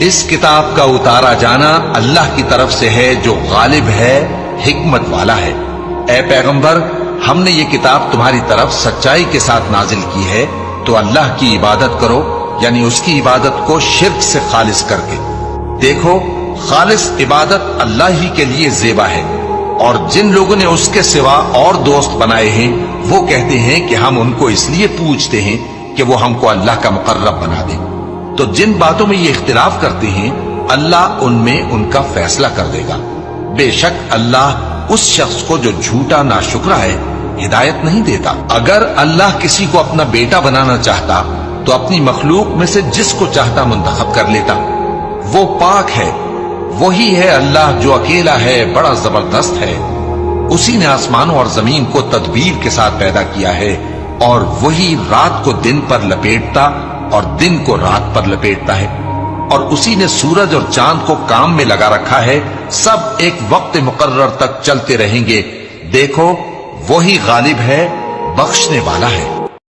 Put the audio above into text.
اس کتاب کا اتارا جانا اللہ کی طرف سے ہے جو غالب ہے، حکمت والا ہے۔ اے پیغمبر، ہم نے یہ کتاب تمہاری طرف سچائی کے ساتھ نازل کی ہے، تو اللہ کی عبادت کرو، یعنی اس کی عبادت کو شرک سے خالص کر کے۔ دیکھو، خالص عبادت اللہ ہی کے لیے زیبا ہے، اور جن لوگوں نے اس کے سوا اور دوست بنائے ہیں وہ کہتے ہیں کہ ہم ان کو اس لیے پوچھتے ہیں کہ وہ ہم کو اللہ کا مقرب بنا دیں۔ تو جن باتوں میں یہ اختلاف کرتے ہیں اللہ ان میں ان کا فیصلہ کر دے گا۔ بے شک اللہ اس شخص کو جو جھوٹا ناشکرا ہے ہدایت نہیں دیتا۔ اگر اللہ کسی کو اپنا بیٹا بنانا چاہتا تو اپنی مخلوق میں سے جس کو چاہتا منتخب کر لیتا۔ وہ پاک ہے، وہی ہے اللہ جو اکیلا ہے، بڑا زبردست ہے۔ اسی نے آسمانوں اور زمین کو تدبیر کے ساتھ پیدا کیا ہے، اور وہی رات کو دن پر لپیٹتا اور دن کو رات پر لپیٹتا ہے، اور اسی نے سورج اور چاند کو کام میں لگا رکھا ہے، سب ایک وقت مقرر تک چلتے رہیں گے۔ دیکھو، وہی غالب ہے، بخشنے والا ہے۔